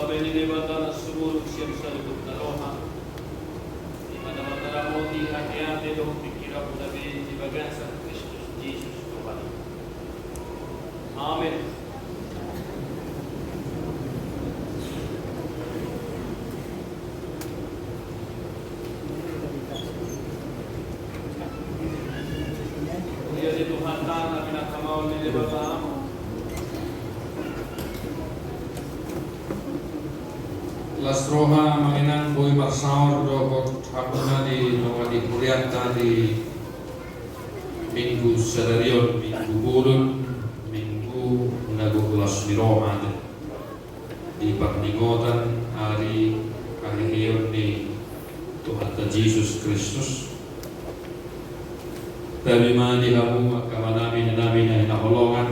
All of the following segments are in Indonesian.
Kami nilibatan at sumulog siya sa likod na roha. Di madamagara mo di hati-hati doon pikira po namin di baga sa Kristus Jesus Tuhan. Amen. Kuya di Tuhan na pinakamaw nilibatan mo. Las roha manginang boy marsaur dokot hakuna di nomadi kuliata di minggu sadarion minggu bulun minggu nagugulas di roha di pagningotan hari kahihiyon ni Tuhan Yesus Kristus. Tapi di hamu kamanami namin na inaholongan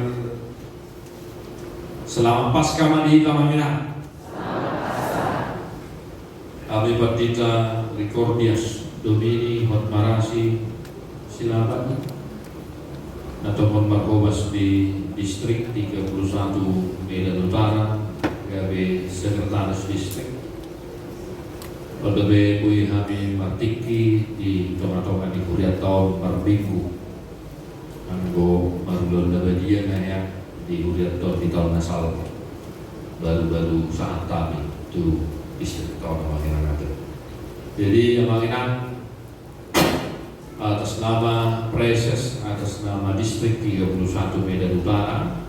selama Paskah mandi kamaminang. Abi Baptita Ricordias Domini Hot Marasi Silaban Natopon Markobas di Distrik 31 Medan Utara Gabe Sekretaris Distrik Odebe Bui Hami Martiki di Tonga-Tonga di Kuria tahun Marbinggu Anggo Marulon Dabadia Ngayak di Kuria tahun di tahun Nasal baru-baru saat kami itu istri tahun Makinan ada. Jadi yang Makinan atas nama Preses, atas nama Distrik 31 Medan Utara,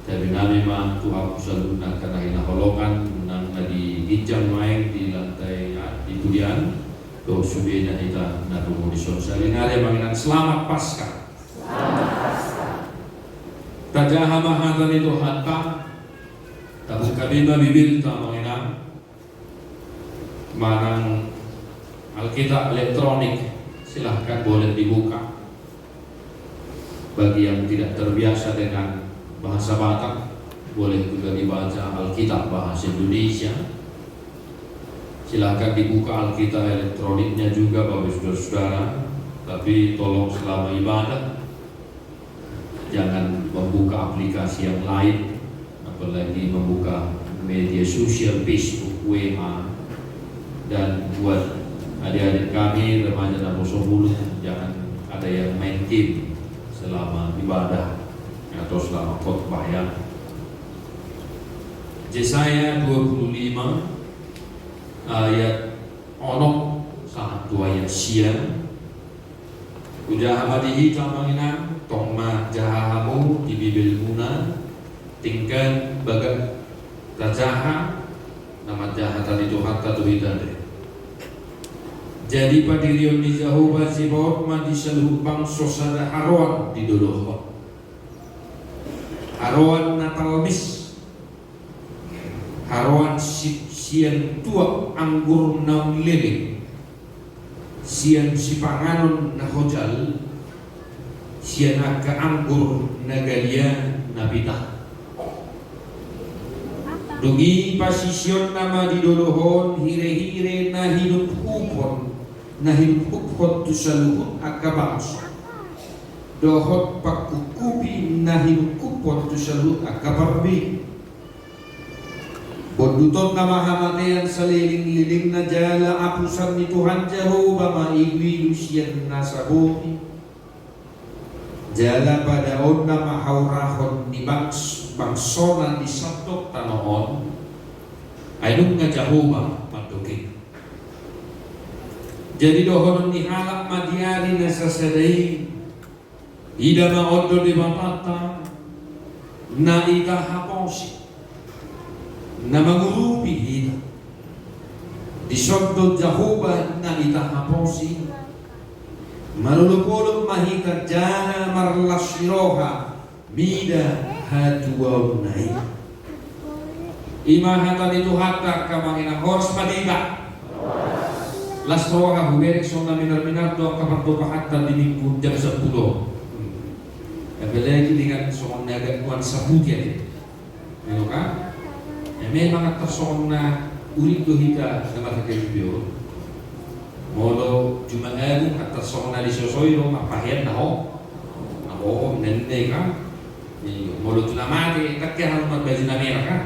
dari nami mah Tuhan Pusalun karena hina holongan nang di ginjang main di lantai di Budian, doa subinya kita naruh di sosial ini ada Makinan selamat Paskah. Selamat Paskah. Tajaha mahatan itu hatta, tapi kabima bibir tak Makinan. Manang Alkitab elektronik silahkan boleh dibuka. Bagi yang tidak terbiasa dengan bahasa Batak boleh juga dibaca Alkitab bahasa Indonesia. Silahkan dibuka Alkitab elektroniknya juga Bapak saudara-saudara. Tapi tolong selama ibadah jangan membuka aplikasi yang lain, apalagi membuka media sosial Facebook, WA. Dan buat adik-adik kami remaja dan musuh jangan ada yang main game selama ibadah atau selama khotbah ya. Yesaya 25 ayat onok satu ayat siang udah hamadihi kamangina tongma jahahamu di bibil muna tingkan bagat rajaha nama jahatan itu hatta tuhidade. Jadi padirion di Jehovah Zibot mandi seluruh bangsa sada haruan di doloh. Haruan natalmis. Haruan sian tua anggur naun lele. Sian sipanganon na hojal. Sian aga anggur nagalia nabita. Dungi pasisyon nama di dolohon hire-hire na hidup hupon. Nahil hukhot tu saluhut akabangsa dohot pakukubi nahil kupot tu saluhut akabarbi bonduton nama hamatean saliling-liling na jala apusan ni Tuhan Jehovah maiwi usian nasabumi jala padaon na mahaurahon ni bangsonan di sabtok tanoon ayun nga Jehovah maduking. Jadi dohon ni halak madiari nasa sadai ida maodo di batata na ikahaposi na mangurupi hida di sabdo Jehovah na ikahaposi marulupulong mahika jana marlasiroha mida hatuaw nai imahatan itu hatta kamangina horas padika las roha huberek sona minar-minar doa kaparto pahatta di minggu jam 10. Apalagi dengan soal naga kuan sabut ya. Ano ka? Memang at sona ulit do hita na makakilipyo. Molo jumangagu at sona di sosoyo mapahiyan na ho. Ako nende ka. Molo tunamate kakya halumat baju namera ka.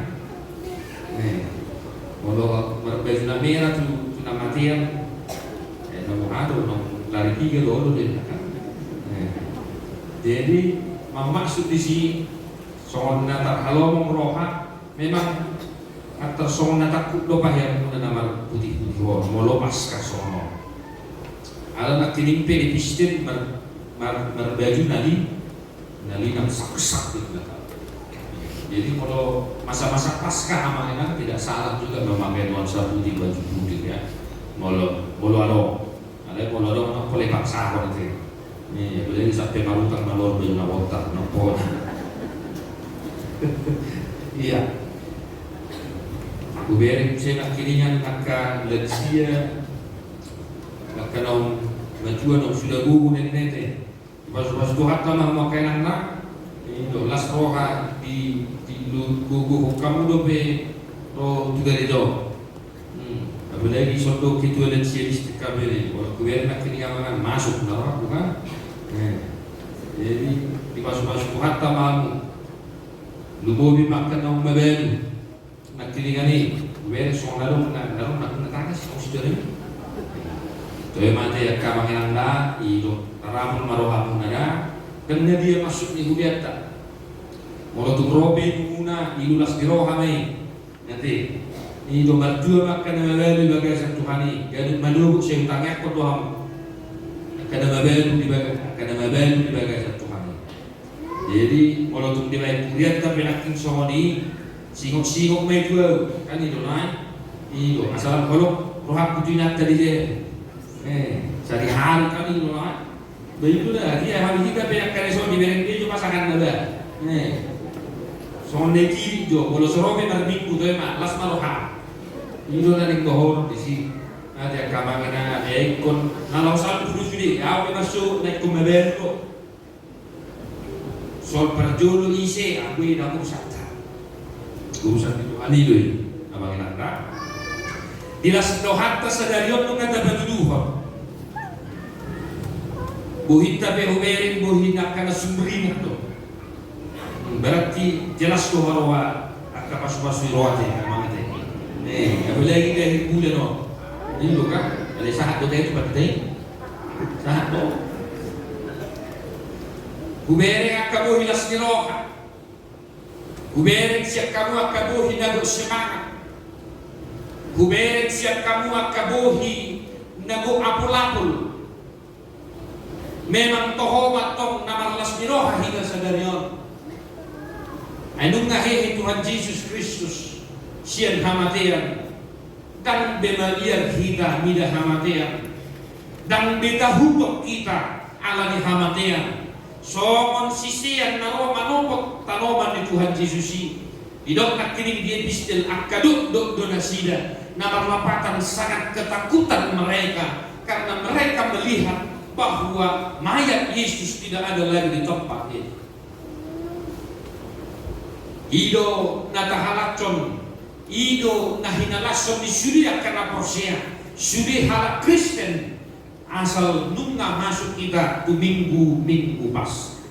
Kalau berbaju na merah tu matian, nomor ado, nomor lari 3 dulu deh kan. Jadi maksud di sini soal nata kalau roha memang atau soal nata kudo paham muna nama putih-putih mau lepas ke sono. Ada nak tinimpe di pistin berbaju nali nang sak-sak gitu. Jadi kalau masa-masa pasca amangan tidak salah juga memakai nuansa putih baju putih ya. Bolo ada nak boleh paksa kok nanti. Nih, boleh sampai malukan malor baju nak otak nopo. Iya. Kubering saya nak kiringan nakka letsia nakka nong majuan nong sudah gugu nete. Pas tuhat nama memakai anak ini las roha di gugu kamu dope ro juga itu. Apalagi sondo kita letsia di kabel. Kalau kubering nak kiringan masuk nara bukan? Jadi di masuk tuhat tamamu lumobi makan nong mabel nak kiringani kubering soal lalu nak takas kau sudah Toy mate ya kamang anda ilo ramon maroha munada kena dia masuk di hudiata molo tu robe muna ilulas di roha mai nanti ilo berdua makan mabel bagai satu hani gadut malugu saya utangnya ko doang kada mabel di bagai satu hani jadi molo tu di bagai hudiata penaking songoni singok mai dua kan ilo naik ilo asal kalau roha kutinat tadi dia sehari hari kami mulai begitu dah dia hari kita banyak kali soal di bereng dia cuma sangat ada soal neki jo kalau serobe minggu tu emak las maroha itu nanti bohong di sini ada kamangnya ada ikon kalau satu dulu sudah awal masuk naik kumabel tu soal perjolo isi aku ini aku urusan itu ani doi abang nanda dilas dohatta sadarion nung kata baduduha buhin tape huberin buhin akan sumberin itu berarti jelas tuh harwa akan pasu-pasu roate memang itu apalagi dari bulan no ini loh kan ada sahat tuh kayak seperti sahat tuh huberin akan buhin las niroha huberin siap kamu akan buhin nago semangat Huberin siap kamu akabohi nago apul-apul. Memang tohomat tong namarlas niroha hingga sadarion. Anong ngahehe Tuhan Yesus Kristus siyan hamatean dan bemaliar kita mida hamatean dan beta hutok kita ala di hamatean. Somon sisian naro manopok tanoman di Tuhan Yesus Idok nak kirim dia pistil akaduk dok donasida. Nama lapatan sangat ketakutan mereka karena mereka melihat bahwa mayat Yesus tidak ada lagi di tempat ini. Ido natahalacon, ido nahinalason di sudia karena porsia, sudia halak Kristen asal nunga masuk kita tu minggu pas.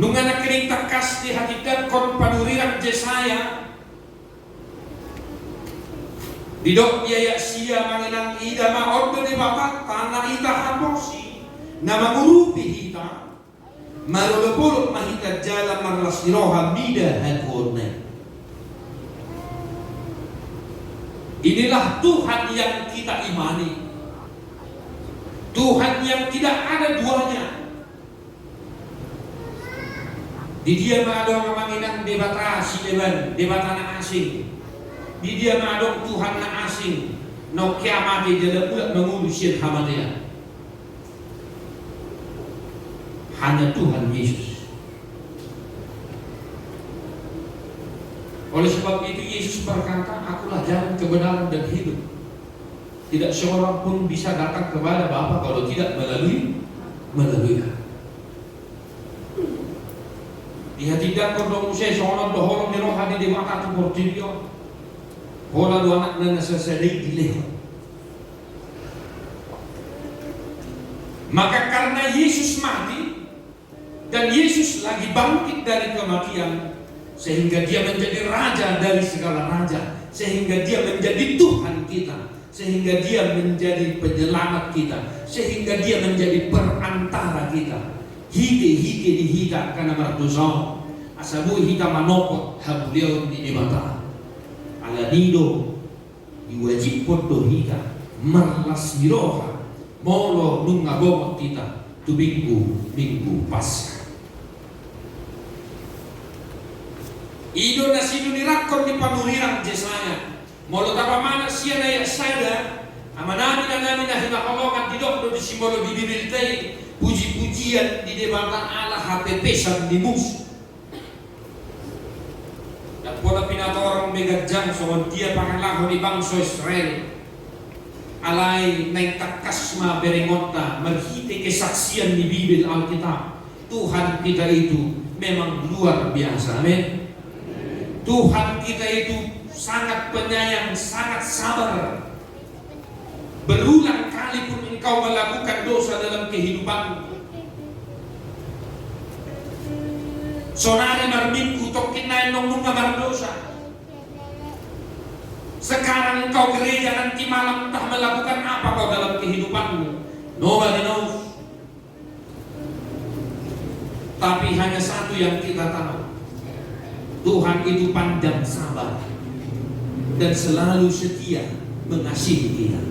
Nunga nakiring takas di hatikan kon panuriran Jesaya. Didok biaya sia manginang ida ma ordo di bapak tanah ita hamosi nama ngurupi hita marulupuluk mahita jala marlas iroha mida hadhorne. Inilah Tuhan yang kita imani, Tuhan yang tidak ada duanya. Di dia madong manginang debata si debatana asing. Di dia madong Tuhan na asing. No kiamat dia pula menguruskan hamatia. Hanya Tuhan Yesus. Oleh sebab itu Yesus berkata, akulah jalan kebenaran dan hidup. Tidak seorang pun bisa datang kepada Bapa kalau tidak melalui Dia. Dia tidak kondong usai seorang doholong di rohani di mata tu portilio. Bola dua anak dan sesedih dileh. Maka karena Yesus mati dan Yesus lagi bangkit dari kematian, sehingga dia menjadi raja dari segala raja, sehingga dia menjadi Tuhan kita, sehingga dia menjadi penyelamat kita, sehingga dia menjadi perantara kita. Hige di hita karena mardosa asabu hita manopot habuliau di ibata ala nido diwajib podo hita marlas miroha molo nunga bomot kita tu minggu Paskah. Ido na sino nirakon di panuriran jesanya molo tapa mana siya na yasada amanami na namin na hinakalokan di dokdo di simbolo di bibiltay puji-pujian di depan Allah hapepesan di mus dan pola pinatorong megajang soal dia pangalahu di bangsa Israel alay naik kasma berengonta merhite kesaksian di Bibil Alkitab. Tuhan kita itu memang luar biasa, amin. Tuhan kita itu sangat penyayang, sangat sabar. Berulang kali pun engkau melakukan dosa dalam kehidupanmu. Sonare marminggu tokin nong nunga mardosa. Sekarang engkau gereja, nanti malam entah melakukan apa kau dalam kehidupanmu. Nobody knows. Tapi hanya satu yang kita tahu, Tuhan itu panjang sabar dan selalu setia mengasihi kita.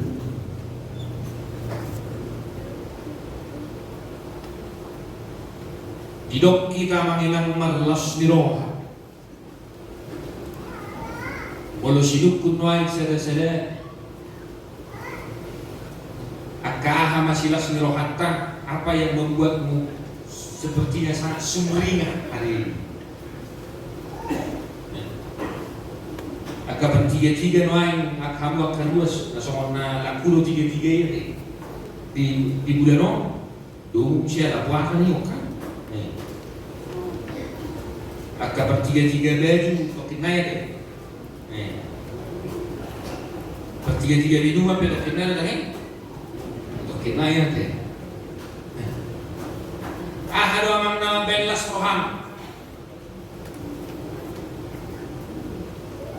Hidup kita mengenang marlas miroha. Walau hidup kunwai sere-sere akaha masilas mirohata, apa yang membuatmu sepertinya sangat sumringah hari ini. Aka bertiga-tiga noain akamu akan luas nasongon na lakulo tiga-tiga ini di bulan no dong siapa puasa nih kan. Aka bertiga-tiga baju tokin naik bertiga-tiga minuman pada kenal dah tokin naik deh. Ahadu amang nama belas roham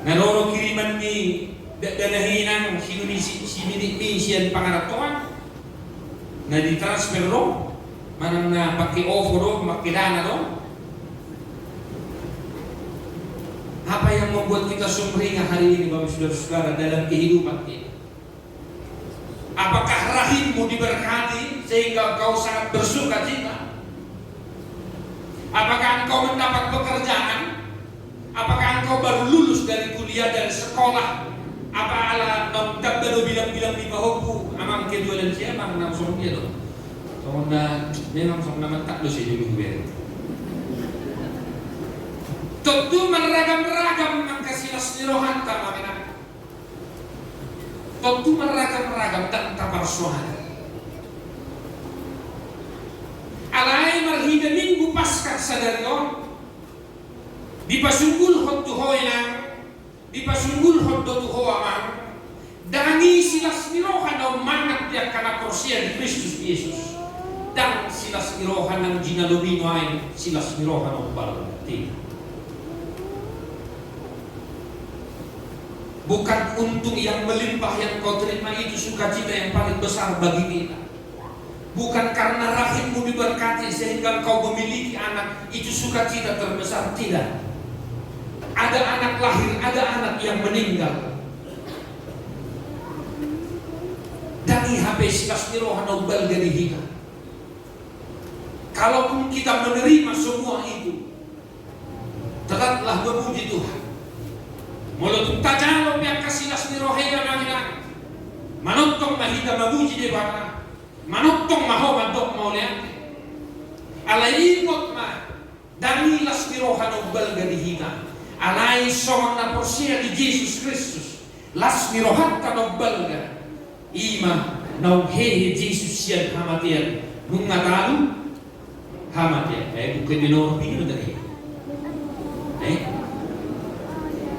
naloro kiriman ni danahinang sinini siyan pangaratuan na ditransfer ro manang na paki-offer ro makilana ro. Apa yang membuat kita sumringah hari ini Bapak Saudara-saudara dalam kehidupan kita? Apakah rahimmu diberkati sehingga kau sangat bersuka cita? Apakah engkau mendapat pekerjaan? Apakah engkau baru lulus dari kuliah dan sekolah? Apa ala nong baru bilang-bilang di bahuku amang kedua dan siapa amang nam song dia dong. Song na memang song nama tak lu sih dulu ber. Tentu meragam-ragam mengkasilas nirohan tamamena. Tentu meragam-ragam dan tabarsohan. Alai marhida minggu Paskah sadario di pasunggul hot tuhoyang di pasunggul hot do tuhoamang dangi silas nirohan au mangat dia kana korsia di Kristus Yesus dan silas nirohan ng ginalubino ay silas nirohan au balti. Bukan untung yang melimpah yang kau terima itu sukacita yang paling besar bagi kita. Bukan karena rahimmu diberkati sehingga kau memiliki anak itu sukacita terbesar, tidak. Ada anak lahir, ada anak yang meninggal. Dari habis kasnirohan obal dari kita. Kalaupun kita menerima semua itu, tetaplah memuji Tuhan. Mulut tajalo pihak kasilas nirohaya nangina manotong mahita mabuji di bawah manotong maho mandok mau lihat alai imot ma damilas nirohan ubal gadihina alai somang na porsia di Yesus Kristus las nirohan kan ubal ga ima nau hehe Yesus sian hamatian nungatalu hamatian bukan minor pino dari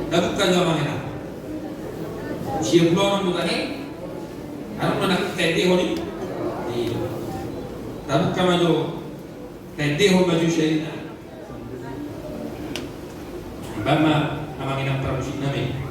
Dabukan zaman ini, siapa belum bukan ini? Harus mana tadi honi? Dabukan maju, tadi honi maju syariah. Bama amang inang pramusik namin.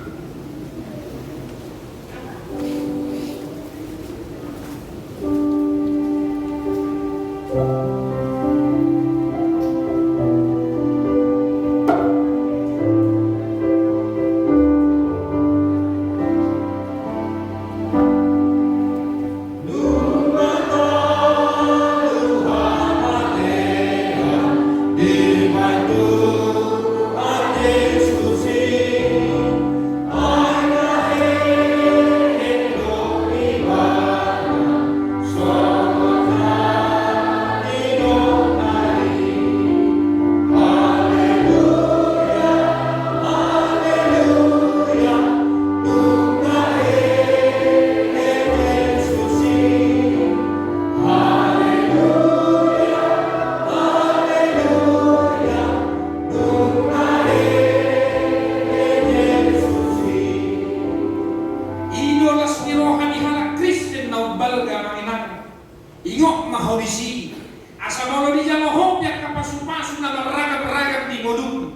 Ingok mahorisi asa malo di jalo hopya kapasu-pasu na beragam-ragam di modul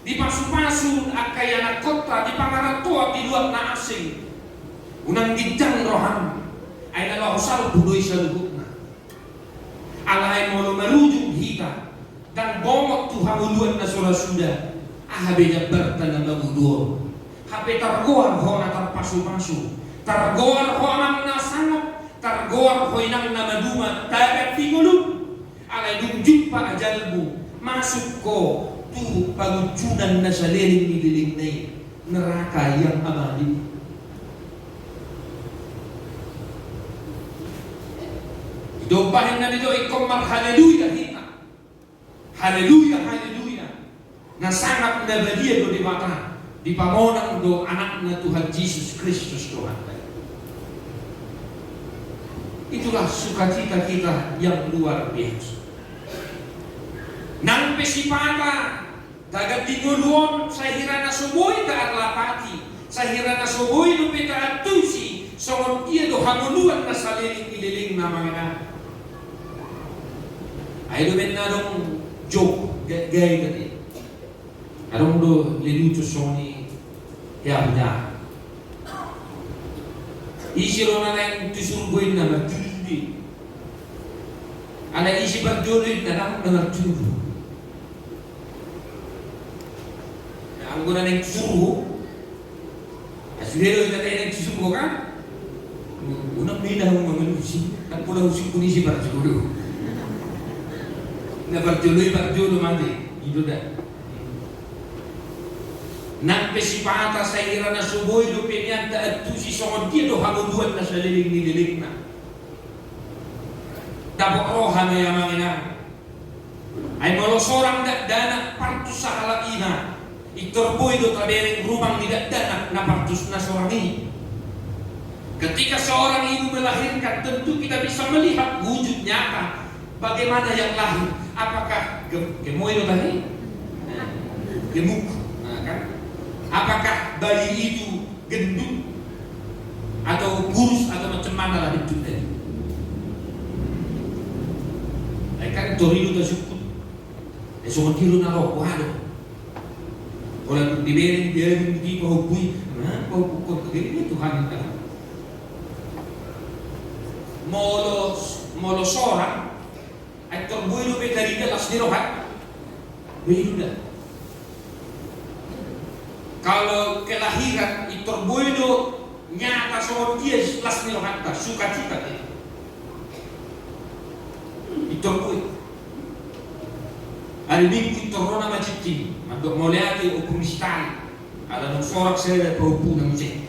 di pasu-pasu akayana kota di pangaratua di luar na asing unang gidang rohan ay nalahosal budoy sa lubukna alay malo marujung hita dan bomot tu hamuluan na surasuda ahabe jabarta na mabudur hape targoan ho na tarpasu-pasu targoan ho amang nasangop targoar hoinang na maduma tagat tingulub alay dunjuk pa ajalmu masuk ko tu pagujunan na sa liling na neraka yang abadi. Dobahin na nito ikomar haleluya hita haleluya haleluya na sangat na badia do di mata di pamonang do anak na Tuhan Yesus Kristus Tuhan. Itulah sukacita kita yang luar biasa. Nang pesipata dagat tinguluan sahira na suboy ta atlapati sahira na suboy no peta atusi songon iya do hamuluan na saliling-ililing na mga ay do ben na dong joke gay gati arong do lelucho soni ya punya isiro na yung tusurgoy na martindi. Ana isi barjodoy na martundo. Ang guna na yung tusurgo. Asulero yung natay na yung tusurgo ka. Unang nila ang mga lusi. Nagpula usik ko ni si barjodo. Na barjodo mati. Ito na. Nang pesipata sa ira na suboy do penyanta at tu si songod dia do hamuluan na sa liling na dabok roha na yamang ina ay molosorang dana partus sa halaina itorboy do tabereng rumang ni dana na partus na sorangi ketika seorang ibu melahirkan tentu kita bisa melihat wujud nyata bagaimana yang lahir apakah gemoy do tahi gemuk kan. Apakah bayi itu gendut atau kurus atau macam mana lah itu tadi? Kan torido tersebut, semua kilo naro, waduh. Kalau diberi dia di bawah bui, bawah pukul ini Tuhan kita. Molos orang, aktor bui lu dari dia las dirohat, beda. Kalau kelahiran itorboido nyata soal dia las nilohanta sukacita itorboido hari minggu itorona maciti mandok moleate o kumistali ada nung sorak saya paupu na musik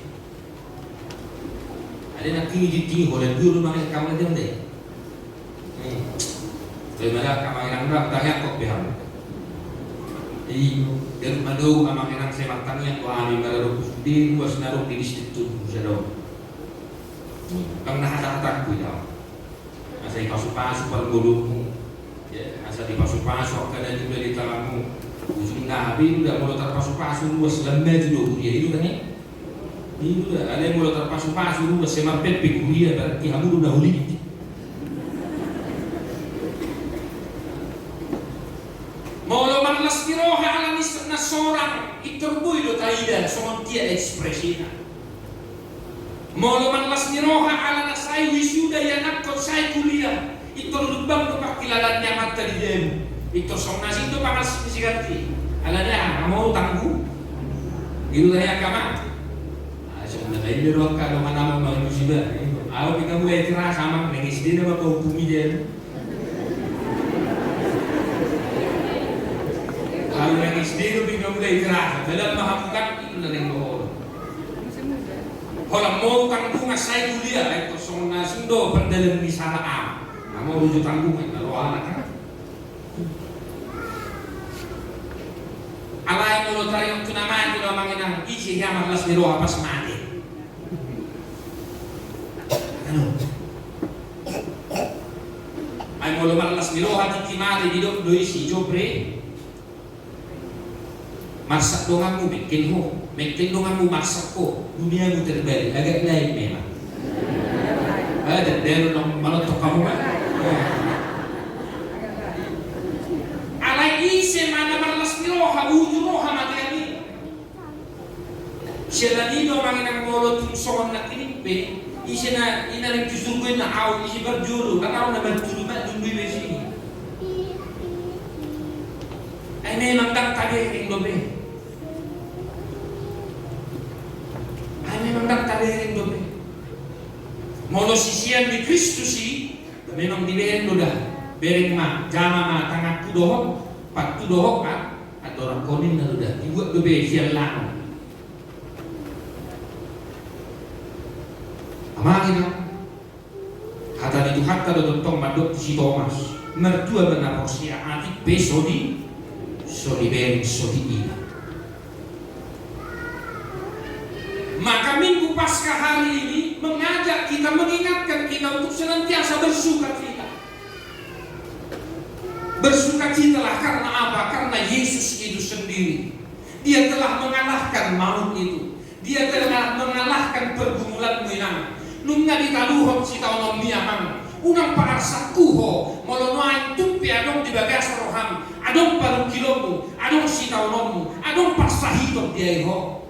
ada nak kini diti oleh dulu mana kamu dia deh Daripada kamang irang rak dahyak kok beham dan madu amang irang sematang yang wahani mararuk di luas naruk di distrik tu jadau kang nahata-hata ku ya asa ipasu-pasu pal gulumu ya asa dipasu-pasu kada juga di tanganmu ujung nabi udah mulai terpasu-pasu luas lemah juga dia itu kan itu dah ada yang mulai terpasu-pasu luas semampet pikuria berarti kamu udah huli Maulo man las tiroha ala seorang iturbui do taida songon tia ekspresina. Molo manlas ni roha ala na sai wisuda ya nakko sai kuliah. Ito lubang do pakilalan niya mata di dem. Ito song nasi do pangas sigarti. Ala na mau tanggu. Ilu daya kama. Asal na dai ro ka do manama ma musida. Aw pika mulai tira sama nengis di na ba ko bumi dem. Kalau yang SD itu bingung mulai kerah, dalam mahamukan itu dari bawah. Kalau mau tanggungan saya kuliah, itu sona sindo pendalam di sana am. Nah mau rujuk tanggungan, lalu anak kan. Alai mulut tarik untuk nama itu namanya nang isi yang malas di roh apa semati. Anu, ay mulut malas di roh hati timali di dok doi si jobre. Masak donganmu bikin donganmu masak ko dunia mu terbalik agak lain memang. Ada dia nong malotok kamu kan? Alai ise mana malas miroha uju roha mati ani. Selani do manginang molot songon nak ini pe ise na ina ring kusurgo na au ise berjuru kan au na berjuru mak dumbi besi. Ai memang tak kade ring dobe. Memang tak taberin dobe. Molo sisian di Kristus memang diberen dah. Bereng ma, jama ma tangan tudohok, pat tudohok atau orang konin na dah. Dibuat dobe sian lang. Amangin kata di Tuhan kata tentang madok si Thomas. Mertua benar porsia atik besodi, sodi bereng sodi ina. Maka minggu pasca hari ini mengajak kita, mengingatkan kita untuk senantiasa bersukacita. Bersukacitalah karena apa? Karena Yesus itu sendiri. Dia telah mengalahkan maut itu. Dia telah mengalahkan pergumulan minang. Nunga ditaluhon si taunom miamang. Unang parsakuho molonoain tumpi adong di bagas roham. Adong paru kilomu, adong si taunommu, adong parsahidop dia iho.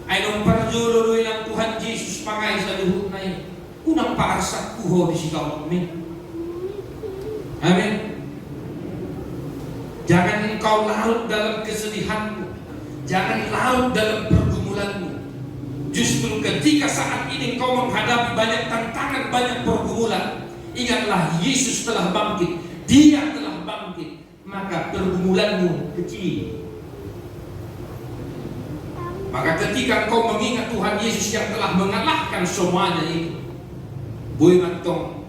Ainong parjolo ng Tuhan Yesus pangay sa luhut na yun. Unang paarsak kuho di sikaw kami. Amin. Jangan engkau larut dalam kesedihanmu. Jangan larut dalam pergumulanmu. Justru ketika saat ini engkau menghadapi banyak tantangan, banyak pergumulan, ingatlah Yesus telah bangkit. Dia telah bangkit. Maka pergumulanmu kecil. Maka ketika engkau mengingat Tuhan Yesus yang telah mengalahkan semuanya itu, boy mantong,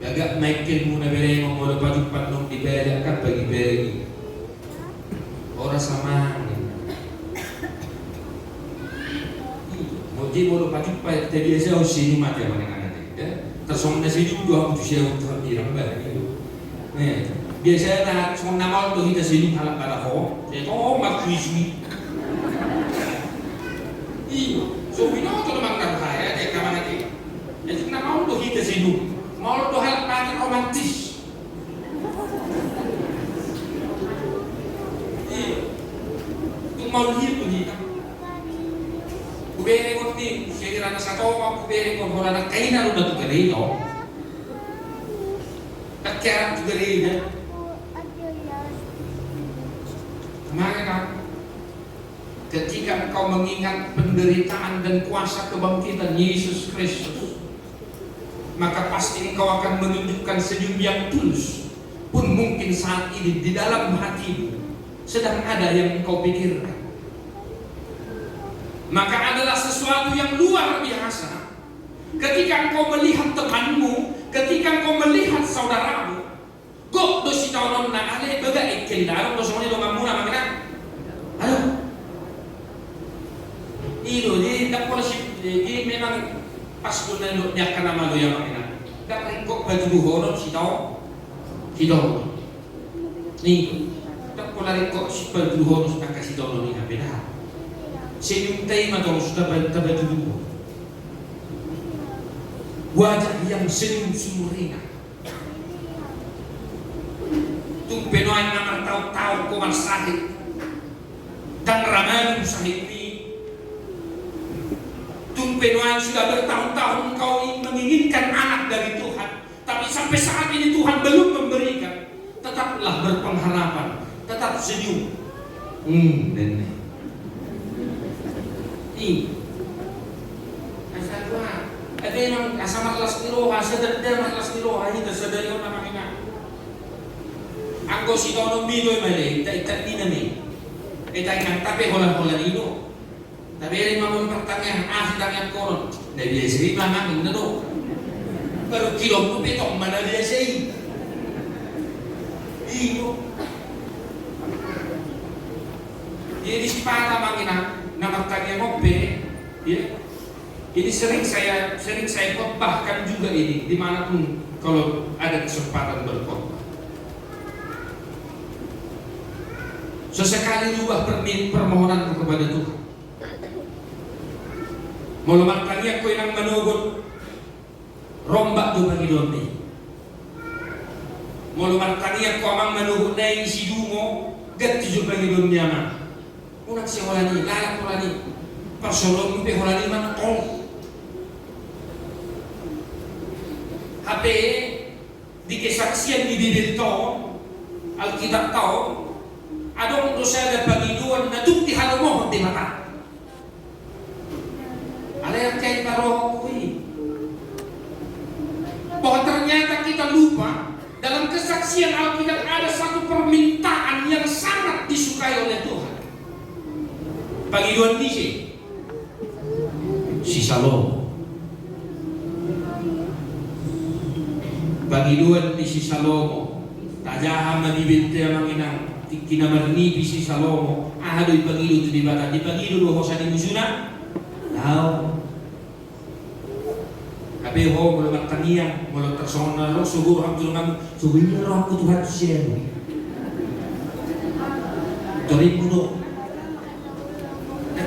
agak naikin muna bereng mau lepas patnong dibedakan bagi bereng. Orang sama, mau jadi mau lepas pat, tapi biasa harus sini mati mana nanti. Tersongnya sini juga aku tuh Tuhan dirang balik. Biasanya nak song nama tu kita sini halak pada ho, oh mak kuismi. So binoto naman kaya dia kama nanti. Jadi na mau do hita sinu. Mau do hal pakai romantis. Kung mau hito hita. Kubere ko ni sira na sa to ko kubere ko wala na kay na ro kare no. Takya tu kare na. Maka ketika engkau mengingat penderitaan dan kuasa kebangkitan Yesus Kristus, maka pasti engkau akan menunjukkan senyum yang tulus. Pun mungkin saat ini di dalam hatimu sedang ada yang engkau pikirkan. Maka adalah sesuatu yang luar biasa ketika engkau melihat temanmu, ketika engkau melihat saudaramu. Kok dosi tahun nak ale bega ikendaro dosone do mamuna makna. Aduh. Ilo di tak polisi di memang pas guna lo nyak nama lo yang makna. Tak ringkok baju buhono si tahu. Nih, tak pola ringkok si baju buhono sudah kasih tahu lo ni beda. Senyum tay matong sudah baju buhono. Wajah yang senyum sumringah. Tung penoy naman tahu ko mansahit. Dan ramai sahib ini tumpenuan sudah bertahun-tahun kau menginginkan anak dari Tuhan, tapi sampai saat ini Tuhan belum memberikan. Tetaplah berpengharapan, tetap senyum. Nenek ini asal Tuhan ada yang asal kelas niroha sedar kelas niroha ini tersadar yang namanya anggo si tono mito male ikat ni nami yang tapi holan ino tapi rin mamon pertanyaan tanyaan koron na biasa rin mamang na do pero kilom mo pitong mana biasa ino jadi si pata mangina na magtanya mo ya ini sering saya khotbahkan juga ini dimanapun kalau ada kesempatan berkhotbah. Sesekali juga permohonan kepada Tuhan. Mulaman kalian ko yang manugot rombak do Panginoon ni. Mulaman kalian ko amang manugot na yung si Dumo gati do Panginoon niya man. Unang siya wala ni, lalak wala ni. Pasolong mo wala ni man tol. Hape di kesaksian di Biblia to Alkitab to adong dosa da Panginoon na tukti halomo di mata. Alay kay taro ko bahwa ternyata kita lupa dalam kesaksian Alkitab ada satu permintaan yang sangat disukai oleh Tuhan. Panginoon di si Salomo. Panginoon di si Salomo tajaham na bibinte ang inang kinamarnipi si Salomo ahadoy Panginoon di bata di Panginoon ho sa dimusuna now tapi ho mula magtaniya mula personal lo siguro ang tulungan suwin na ako Tuhan siya turin mo no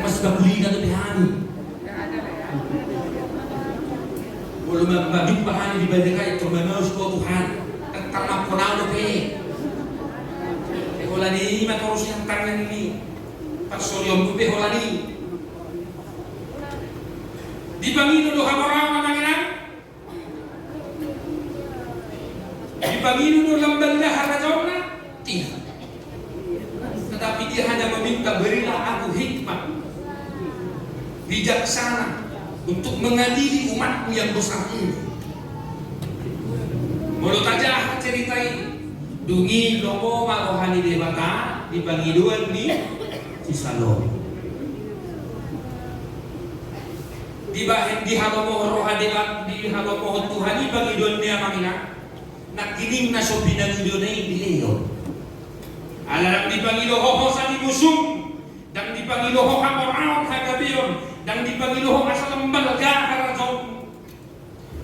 mas kabuli na nabihani mula magbahani di balikai termenaus ko Tuhan tertanam ko na pe wala ni maturus yang tangan ini pasolyom pe wala ni di Panginoon hamorang mananginan di Panginoon lambal na harajaw na tidak tetapi dia hanya meminta berilah aku hikmat bijaksana untuk mengadili umatmu yang besar ini. Mulut aja cerita ini dungi lomo marohani debata di Panginoon ni si Salomo. Di halomo rohani di halomo Tuhan di Panginoon niya mangina nakining na so Panginoon na ipiliyo. Alam di Panginoon ho sa di musum dan di Panginoon hamorang hagabiyon dan di Panginoon asal lembaga harajaw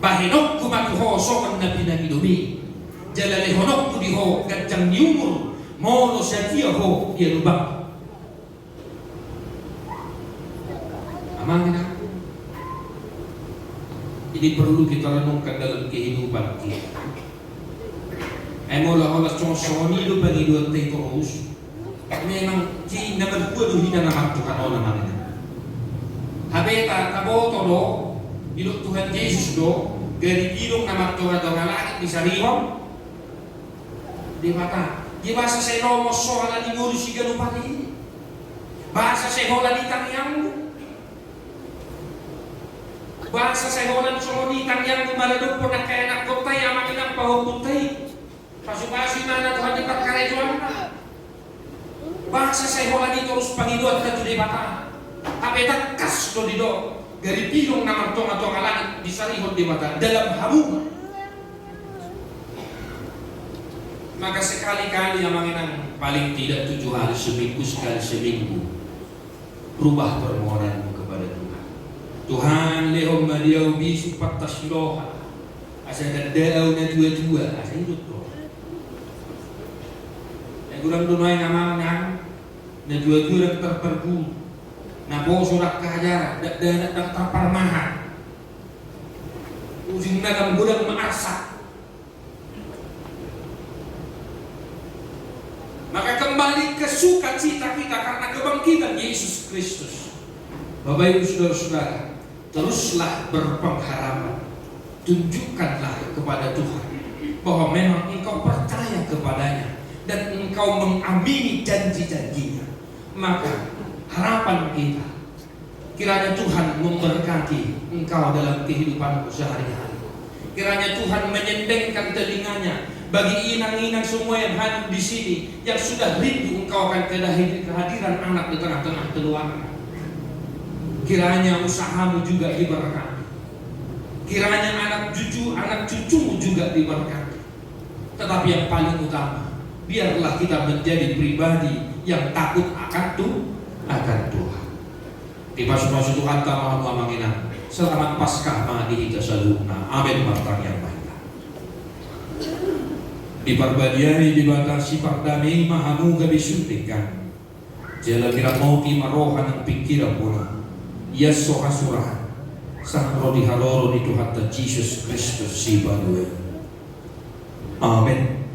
bahinok kumatuho sokan na pinagidumi jalali honok kudiho gajang niumur mono sa tiyaho dia lubang amangin na ini perlu kita renungkan dalam kehidupan kita mola olas soni do Panginoon tayo terus memang ci naman po do hinanamak Tuhan o naman ina habeta taboto do ilok Tuhan Yesus do dari ilong namak Tuhan do langit bisa rihom di mata di bahasa saya nomos soal di ngurus si galupan ini bahasa saya hola di tangyang bahasa saya hola di tangyang kumaladok po na kaya nakotay amang inang pahuputay pasupasi mana Tuhan di pagkarejuan bahasa saya hola di terus Panginoon na di mata tapi takas do di do dari pilong naman tong langit bisa rihom di mata dalam hamungan. Maka sekali-kali yang mengenang paling tidak 7 hari seminggu sekali seminggu rubah permohonanmu kepada Tuhan. Tuhan lehom madiau bisu patas loha asa dadau na dua-dua asa hidup loh. Kurang dunay namang na dua-dua terperbu na po surat kahajaran dan terparmahan ujung nagam gudang maarsak. Maka kembali ke sukacita kita karena kebangkitan kebangkitan Yesus Kristus. Bapak Ibu Saudara-saudara, teruslah berpengharapan. Tunjukkanlah kepada Tuhan bahwa memang engkau percaya kepadanya dan engkau mengamini janji-janjinya. Maka harapan kita, kiranya Tuhan memberkati engkau dalam kehidupanmu sehari-hari. Kiranya Tuhan menyendengkan telinganya bagi inang-inang semua yang hadir di sini, yang sudah rindu engkau akan kehadiran anak di tengah-tengah keluarga. Kiranya usahamu juga diberkati. Kiranya anak cucumu juga diberkati. Tetapi yang paling utama, biarlah kita menjadi pribadi yang takut akan Tuhan. Di pasuk Tuhan kama mangina. Selamat Paskah ma'adihi tasaluna. Amin. Martang yang baik. Di parbadiani dibatasi pardami mahamu gabi suntikan. Jala kira mauki marohan ng pikiran pula. Yeso hasurahan. Sang rodi haloro ni Tuhan ta Jesus Kristus si Banuel. Amen.